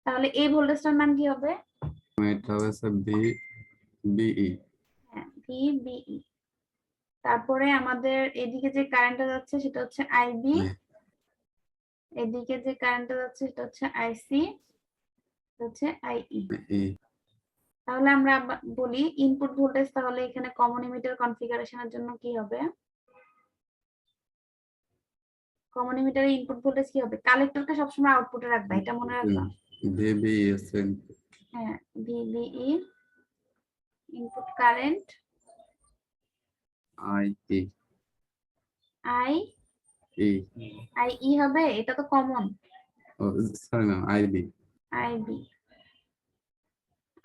তাহলে এই ভোল্টেজটার নাম কি হবে?
এটা হচ্ছে B. BE.
হ্যাঁ, ভি বিই। তারপরে আমাদের এদিকে যে কারেন্টটা যাচ্ছে সেটা হচ্ছে আইবি, এদিকে যে কারেন্টটা যাচ্ছে সেটা হচ্ছে আইসি, হচ্ছে আইই।
E.
তাহলে আমরা বলি ইনপুট ভোল্টেজ, তাহলে এখানে কমন এমিটার কনফিগারেশনের জন্য কি হবে? কমন এমিটারের ইনপুট ভোল্টেজ কি হবে? কালেক্টরকে সবসময় আউটপুটে রাখবা, এটা মনে রাখবা।
VBE আছে
হ্যাঁ, VBE input current,
IE.
I
E.
IE হবে, এটা তো কমন।
Oh, sorry ma'am, IB.
IB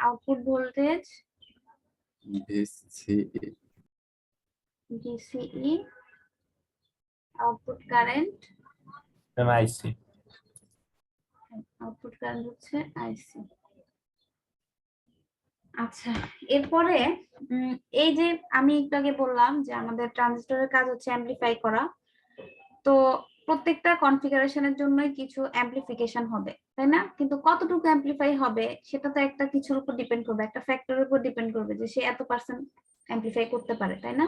output voltage,
VCE.
VCE output current,
Ma'am, I see.
Output current হচ্ছে আইসি। আচ্ছা, এরপরে এই যে আমি একটু আগে বললাম যে আমাদের ট্রানজিস্টরের কাজ হচ্ছে অ্যামপ্লিফাই করা। তো প্রত্যেকটা কনফিগারেশনের জন্যই কিছু অ্যামপ্লিফিকেশন হবে, তাই না? কিন্তু কতটুকু অ্যামপ্লিফাই হবে সেটা তো একটা কিছুর উপর ডিপেন্ড করবে, একটা ফ্যাক্টরের উপর ডিপেন্ড করবে যে সে এত পার্সেন্ট অ্যামপ্লিফাই করতে পারে, তাই না?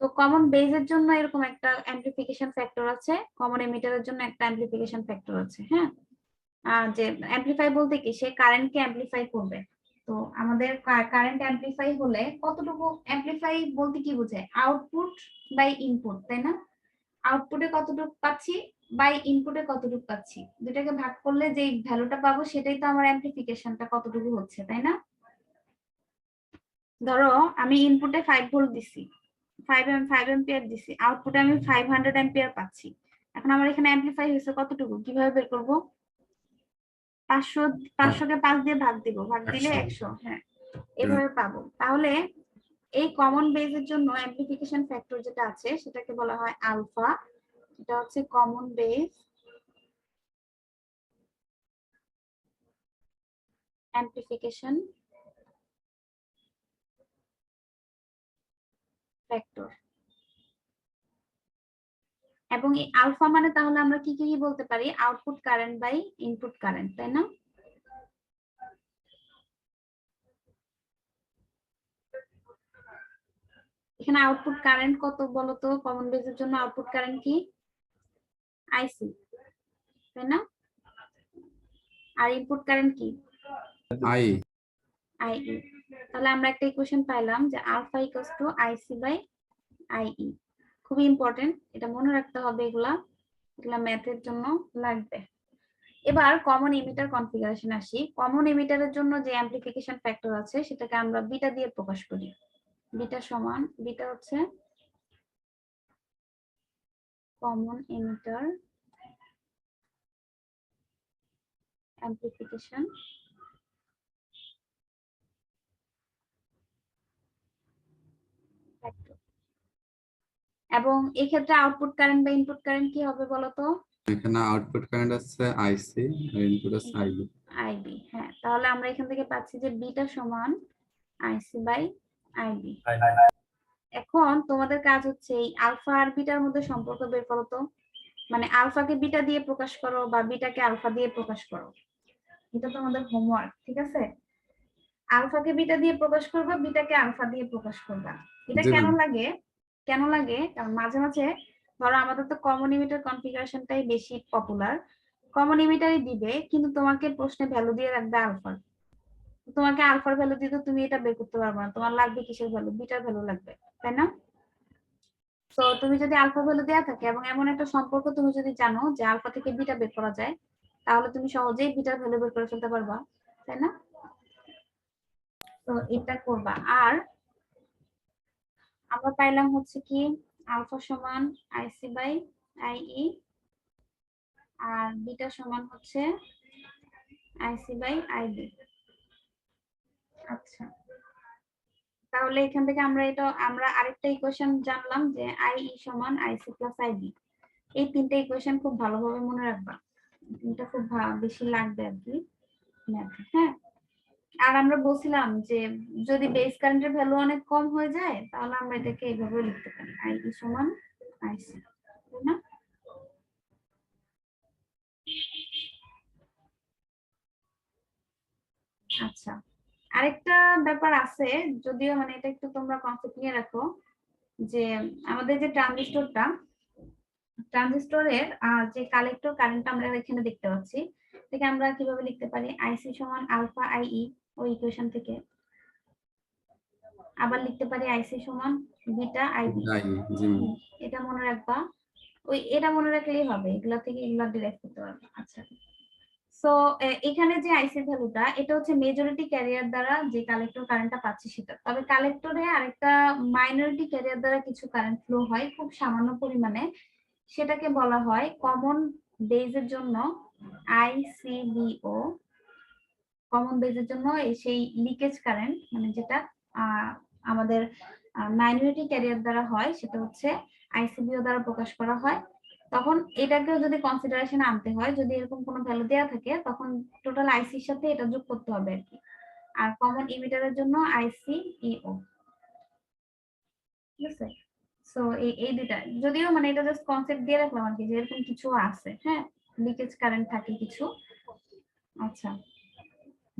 তো কমন বেজের জন্য এরকম একটা অ্যামপ্লিফিকেশন ফ্যাক্টর আছে, কমন এমিটারের জন্য একটা অ্যামপ্লিফিকেশন ফ্যাক্টর আছে। হ্যাঁ, যে অ্যামপ্লিফাই বলতে কি, সে কারেন্টকে অ্যামপ্লিফাই করবে। তো আমাদের কারেন্ট অ্যামপ্লিফাই হলে কতটুকু অ্যামপ্লিফাই বলতে কি বোঝায়? আউটপুট বাই ইনপুট, তাই না? আউটপুটে কতটুকু পাচ্ছি বাই ইনপুটে কতটুকু পাচ্ছি, দুটাকে ভাগ করলে যে ভ্যালুটা পাবো সেটাই তো আমার অ্যামপ্লিফিকেশনটা কতটুকু হচ্ছে, তাই না? ধরো আমি ইনপুটে 5 ভোল্ট দিছি, 5 এম্পিয়ার দিছি, আউটপুটে আমি 500 এম্পিয়ার পাচ্ছি। এখন আমার এখানে অ্যামপ্লিফাই হয়েছে কতটুকু, কিভাবে বের করব? 500 কে 5 দিয়ে ভাগ দিব, ভাগ দিলে 100। হ্যাঁ, এভাবে পাবো। তাহলে এই কমন বেজের জন্য অ্যামপ্লিফিকেশন ফ্যাক্টর যেটা আছে সেটাকে বলা হয় আলফা। এটা হচ্ছে কমন বেজ অ্যামপ্লিফিকেশন ফ্যাক্টর। এবং এই আলফা মানে তাহলে আমরা কি কি বলতে পারি? Output current by input current, তাই না? এখানে আউটপুট কারেন্ট কত বলতো? কমন বেজের জন্য আউটপুট কারেন্ট কি? আইসি, তাই না? আর ইনপুট কারেন্ট কি?
IE.
আইই। তাহলে আমরা একটা ইকুয়েশন পাইলাম যে alpha equals to IC by IE. খুবই ইম্পর্টেন্ট, এটা মনে রাখতে হবে, এগুলা ম্যাথের জন্য লাগবে। এবার কমন এমিটার কনফিগারেশন আসি। কমন এমিটারের জন্য যে অ্যামপ্লিফিকেশন ফ্যাক্টর আছে সেটাকে আমরা বিটা দিয়ে প্রকাশ করি। বিটা সমান, বিটা হচ্ছে কমন এমিটার অ্যামপ্লিফিকেশন ফ্যাক্টর। এবং এই ক্ষেত্রে আউটপুট কারেন্ট বা ইনপুট কারেন্ট কি হবে বলতো?
এখানে আউটপুট কারেন্ট আছে IC আর ইনপুট আছে IB.
আইবি। হ্যাঁ, তাহলে আমরা এখান থেকে পাচ্ছি যে বিটা সমান আইসি বাই আইবি। এখন তোমাদের কাজ হচ্ছে এই আলফা আর বিটার মধ্যে সম্পর্ক বের করো তো। মানে আলফাকে বিটা দিয়ে প্রকাশ করো বা বিটাকে আলফা দিয়ে প্রকাশ করো, এটা তোমাদের হোমওয়ার্ক, ঠিক আছে? আলফাকে বিটা দিয়ে প্রকাশ করবা, বিটাকে আলফা দিয়ে প্রকাশ করবা। এটা
জি
কেন
ম্যাম।
লাগে? কেন লাগে? কারণ মাঝে মাঝে ধরো আমাদের তো কমন এমিটার কনফিগারেশনটাই বেশি পপুলার, কমন এমিটারই দিবে কিন্তু তোমাকে প্রশ্নে ভ্যালু দিয়ে রাখবে আলফার। তোমাকে আলফার ভ্যালু দিতে তুমি এটা বের করতে পারবে না, তোমার লাগবে কিসের ভ্যালু? বিটার ভ্যালু লাগবে, তাই না? তো তুমি যদি আলফা ভ্যালু দেয়া থাকে এবং এমন একটা সম্পর্ক তুমি যদি জানো যে আলফা থেকে বিটা বের করা যায়, তাহলে তুমি সহজেই বিটার ভ্যালু বের করে ফেলতে পারবা, তাই না? তো এটা করবা। আর আমরা পাইলাম হচ্ছে কি আলফা সমান আইসি বাই আইই আর বিটা সমান হচ্ছে আইসি বাই আইবি। আচ্ছা, তাহলে এখান থেকে আমরা আরেকটা ইকুয়েশন জানলাম যে আইই সমান আইসি প্লাস আইবি। এই তিনটা ইকুয়েশন খুব ভালোভাবে মনে রাখবা, তিনটা খুব বেশি লাগবে আর কি ম্যাথে। হ্যাঁ, আর আমরা বলছিলাম যে যদি বেস কারেন্টের ভ্যালু অনেক কম হয়ে যায় তাহলে আমরা এটাকে এইভাবে লিখতে পারি, আইই সমান আইসি, তাই না? আচ্ছা, আরেকটা ব্যাপার আছে, যদিও মানে এটা একটু তোমরা কনসেপ্ট নিয়ে রাখো, যে আমাদের যে ট্রানজিস্টরের যে কালেক্টর কারেন্টটা আমরা এখানে দেখতে পাচ্ছি, থেকে আমরা কিভাবে লিখতে পারি, আইসি সমান আলফা আইই ওই ইকুয়েশন থেকে। আবার লিখতে পারি আইসি সমান বিটা আইবি।
আই জি ম্যাম।
এটা মনে রাখবা, এটা মনে রাখলেই হবে, এগুলা থেকে এগুলা ডিরাইভ করতে পারবে। আচ্ছা, সো এখানে যে আইসি ভ্যালুটা, এটা হচ্ছে মেজরিটি ক্যারিয়ার দ্বারা যে কালেক্টর কারেন্টটা পাচ্ছি সেটা। তবে কালেক্টরে আরেকটা মাইনরিটি ক্যারিয়ার দ্বারা কিছু কারেন্ট ফ্লো হয় খুব সামান্য পরিমাণে, সেটাকে বলা হয় কমন বেজের জন্য আইসিবিও। কমন বেজের জন্য সেই লিকেজ কারেন্ট, মানে যেটা আমাদের মাইনরিটি ক্যারিয়ার দ্বারা হয়, সেটা হচ্ছে আইসিবিও দ্বারা প্রকাশ করা হয়। তখন এটাকেও যদি কনসিডারেশনে আনতে হয়, যদি এরকম কোনো ভ্যালু দেওয়া থাকে তখন টোটাল আইসির সাথে এটা যোগ করতে হবে আর কি। আর কমন ইমিটারের জন্য আইসিইও, ঠিক আছে? সো এই দুইটা, যদিও মানে এটা জাস্ট কনসেপ্ট দিয়ে রাখলাম আর কি, যে এরকম কিছু আছে। হ্যাঁ, লিকেজ কারেন্ট থাকে কিছু। আচ্ছা,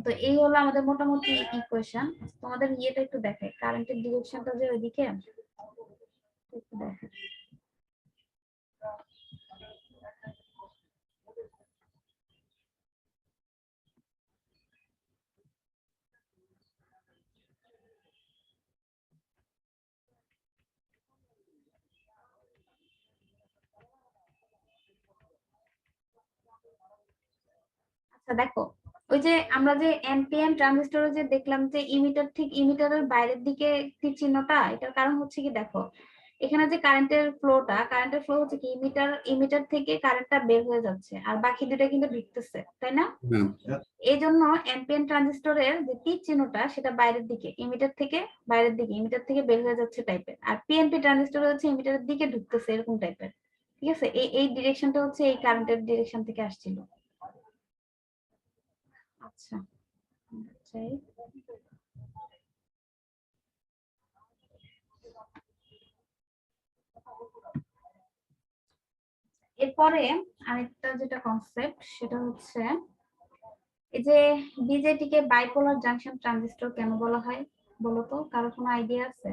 তো এই হলো আমাদের মোটামুটি ইকুয়েশন। তোমাদের ইয়েটা একটু দেখাই, কারেন্টের ডিরেকশনটা যে ওইদিকে একটু দেখাই। আচ্ছা দেখো, ওই যে আমরা যে এনপিএন ট্রানজিস্টরে যে দেখলাম যে ইমিটার, ঠিক ইমিটারের বাইরের দিকে তীর চিহ্নটা, এটার কারণ হচ্ছে কি, দেখো এখানে যে কারেন্টের ফ্লো হচ্ছে কি, ইমিটার থেকে কারেন্টটা বের হয়ে যাচ্ছে আর বাকি দুটো কিন্তু ঢুকতেছে, তাই না?
ম্যাম
এই জন্য এনপিএন ট্রানজিস্টরের যে তীর চিহ্নটা সেটা বাইরের দিকে, ইমিটার থেকে বাইরের দিকে, ইমিটার থেকে বের হয়ে যাচ্ছে টাইপের। আর পিএনপি ট্রানজিস্টর হচ্ছে ইমিটারের দিকে ঢুকতেছে এরকম টাইপের, ঠিক আছে? এই ডিরেকশনটা হচ্ছে এই কারেন্টের ডিরেকশন থেকে আসছিল। আচ্ছা, যাই। এরপরে আরেকটা যেটা কনসেপ্ট, সেটা হচ্ছে এই যে বিজেটিকে বাইপোলার জাংশন ট্রানজিস্টর কেন বলা হয় বলো তো, কারো কোনো আইডিয়া আছে?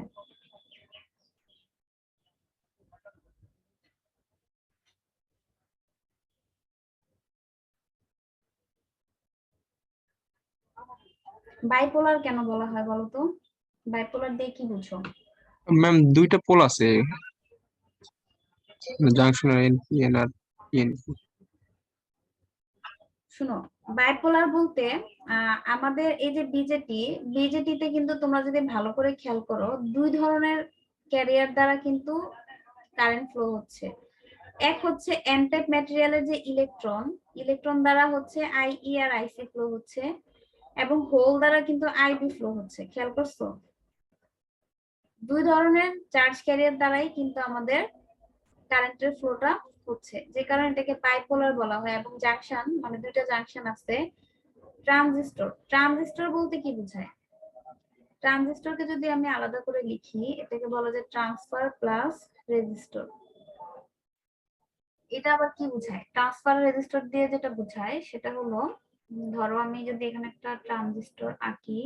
বাইপোলার কেন বলা হয় বলো তো, বাইপোলার দিয়ে কি বুঝো?
ম্যাম দুইটা পোল আছে জাংশনের এনপিএন আর পিএনপি।
শুনো, বাইপোলার বলতে আমাদের এই যে বিজেটিতে কিন্তু তোমরা যদি ভালো করে খেয়াল করো, দুই ধরনের ক্যারিয়ার দ্বারা কিন্তু কারেন্ট ফ্লো হচ্ছে। এক হচ্ছে এন টাইপ ম্যাটেরিয়ালের যে ইলেকট্রন দ্বারা হচ্ছে আইই আর আইসি ফ্লো হচ্ছে, এবং হোল দ্বারা কিন্তু আইবি ফ্লো হচ্ছে। খেয়াল করছো, দুই ধরনের চার্জ ক্যারিয়ার দ্বারাই কিন্তু আমাদের কারেন্টের ফ্লোটা হচ্ছে, যে কারণে এটাকে বাইপোলার বলা হয়। এবং জাংশন মানে দুইটা জাংশন আছে। ট্রানজিস্টর বলতে কি বোঝায়? ট্রানজিস্টরকে যদি আমি আলাদা করে লিখি, এটাকে বলা যায় ট্রান্সফার প্লাস রেজিস্টর। এটা আবার কি বোঝায়? ট্রান্সফার রেজিস্টর দিয়ে যেটা বোঝায় সেটা হলো, ধরো আমি যদি এখানে একটা ট্রানজিস্টর আঁকি,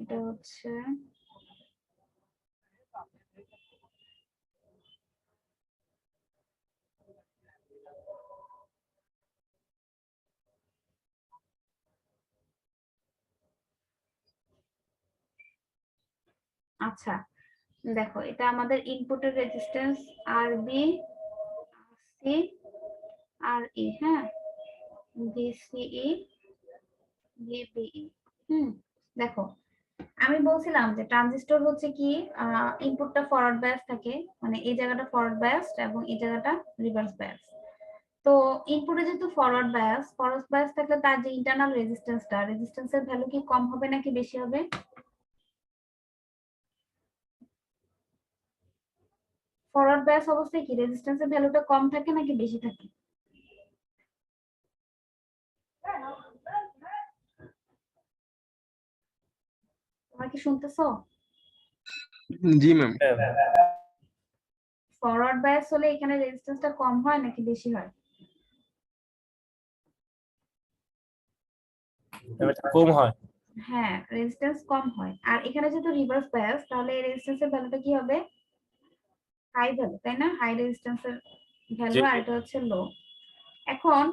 এটা হচ্ছে আচ্ছা, দেখো এটা আমাদের ইনপুটের রেজিস্ট্যান্স আরবি, সি আর ই, হ্যাঁ, ভিসিই, ভিবিই। দেখো আমি বলছিলাম যে ট্রানজিস্টর হচ্ছে কি ইনপুটটা ফরওয়ার্ড বায়াস থাকে, মানে এই জায়গাটা ফরওয়ার্ড বায়াস এবং এই জায়গাটা রিভার্স বায়াস। তো ইনপুটে যেহেতু ফরওয়ার্ড বায়াস থাকলে তার যে ইন্টারনাল রেজিস্ট্যান্সের ভ্যালু কি কম হবে নাকি বেশি হবে? ফরওয়ার্ড বায়াস অবস্থায় কি রেজিস্ট্যান্সের ভ্যালুটা কম থাকে নাকি বেশি থাকে? তোমরা কি শুনতেছো?
জি ম্যাম।
ফরওয়ার্ড বায়াস হলে এখানে রেজিস্ট্যান্সটা কম হয় নাকি বেশি হয়?
কম হয়।
হ্যাঁ, রেজিস্ট্যান্স কম হয়। আর এখানে যেহেতু রিভার্স বায়াস তাহলে এই রেজিস্ট্যান্সের ভ্যালুটা কি হবে? হাই ভ্যালু, তাই না? হাই রেজিস্ট্যান্সের ভ্যালু, আর এটা হচ্ছে লো। এখন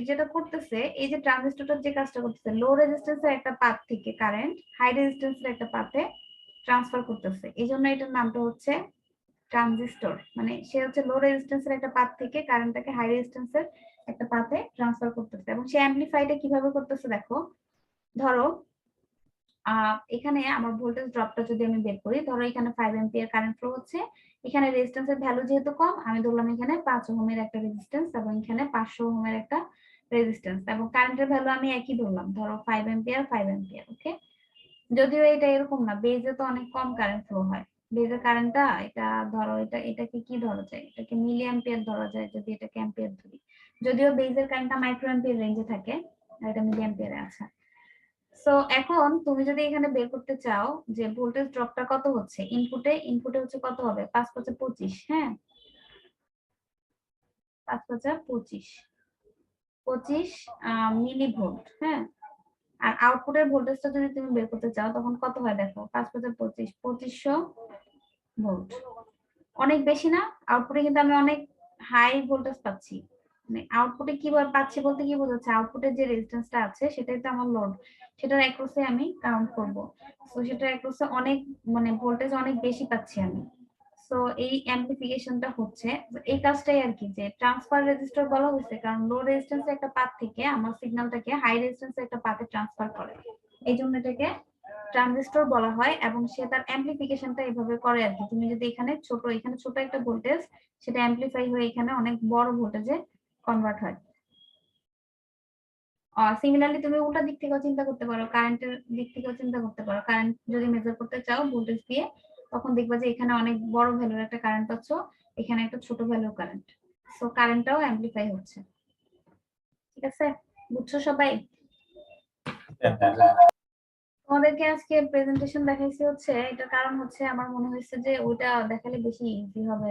যেটা করতেছে এই যে ট্রানজিস্টরটা যে কাজটা করতেছে, লো রেজিস্ট্যান্সের একটা পাথ থেকে কারেন্ট হাই রেজিস্ট্যান্সের একটা পাথে ট্রান্সফার করতেছে, এই জন্য এটার নামটা হচ্ছে ট্রানজিস্টর। মানে সে হচ্ছে লো রেজিস্ট্যান্সের একটা পাথ থেকে কারেন্টটাকে হাই রেজিস্ট্যান্সের একটা পাথে ট্রান্সফার করতেছে। এবং সে অ্যাম্পলিফাইটা কিভাবে করতেছে দেখো, ধরো এখানে আমার ভোল্টেজ ড্রপটা যদি আমি বের করি, ধরো এখানে 5 এম্পিয়ার কারেন্ট ফ্লো হচ্ছে, এখানে রেজিস্ট্যান্সের ভ্যালু যেহেতু কম আমি ধরলাম এখানে 5 ওহমের একটা রেজিস্ট্যান্স এবং এখানে 500 ওহমের একটা রেজিস্ট্যান্স, এবং কারেন্টের ভ্যালু আমি একই ধরলাম, ধরো 5 এম্পিয়ার। ওকে, যদিও এটা এরকম না, বেজে তো অনেক কম কারেন্ট ফ্লো হয়। বেজের কারেন্টটা এটা ধরো এটাকে কি ধরা যায়, এটাকে মিলি অ্যাম্পিয়ার ধরা যায় যদি এটাকে অ্যাম্পিয়ার ধরি, যদিও বেজের কারেন্টটা মাইক্রো অ্যাম্পিয়ার রেঞ্জে থাকে আর এটা মিলি অ্যাম্পিয়ারে আছে। সো এখন তুমি যদি এখানে বের করতে চাও যে ভোল্টেজ ড্রপটা কত হচ্ছে ইনপুটে হচ্ছে কত হবে, 5 5 25, হ্যাঁ 5 5 25 মিলি ভোল্ট, হ্যাঁ। আর আউটপুটের ভোল্টেজটা যদি তুমি বের করতে চাও তখন কত হয় দেখো, 5 5 25 2500 ভোল্ট। অনেক বেশি না? আউটপুটে কিন্তু আমি অনেক হাই ভোল্টেজ পাচ্ছি। মানে আউটপুটে কিভাবে পাচ্ছি বলতে কি বোঝাচ্ছে, আউটপুটের যে রেজিস্ট্যান্সটা আছে সেটাই তো আমার লোড, সেটার অ্যাক্রসে আমি কাউন্ট করব। সো সেটার অ্যাক্রসে অনেক মানে ভোল্টেজ অনেক বেশি পাচ্ছি আমি। সো এই অ্যাম্পলিফিকেশনটা হচ্ছে এই কাজটাই আর কি, যে ট্রান্সফার রেজিস্টর বলা হয়েছে কারণ লো রেজিস্ট্যান্সের একটা পাথ থেকে আমার সিগন্যালটাকে হাই রেজিস্ট্যান্সের একটা পাথে ট্রান্সফার করে, এই জন্য এটাকে ট্রানজিস্টর বলা হয়। এবং সে তার অ্যাম্পলিফিকেশনটা এভাবে করে আর কি, তুমি যদি এখানে ছোট একটা ভোল্টেজ সেটা অ্যাম্পলিফাই হয়ে এখানে অনেক বড় ভোল্টেজে কনভার্ট হয়। সিমিলারলি তুমি উল্টা দিক থেকেও চিন্তা করতে পারো, কারেন্টের দিক থেকেও চিন্তা করতে পারো। কারেন্ট যদি মেজার করতে চাও ভোল্টেজ দিয়ে, তখন দেখবা যে এখানে অনেক বড় ভ্যালুর একটা কারেন্ট পাচ্ছ, এখানে একটা ছোট ভ্যালুর কারেন্ট, সো কারেন্টটাও অ্যাম্পলিফাই হচ্ছে। ঠিক আছে, বুঝছো সবাই? তোমাদেরকে আজকে প্রেজেন্টেশন দেখাইছি হচ্ছে এটার কারণ হচ্ছে আমার মনে হয়েছে যে ওটা দেখালে বেশি ইজি হবে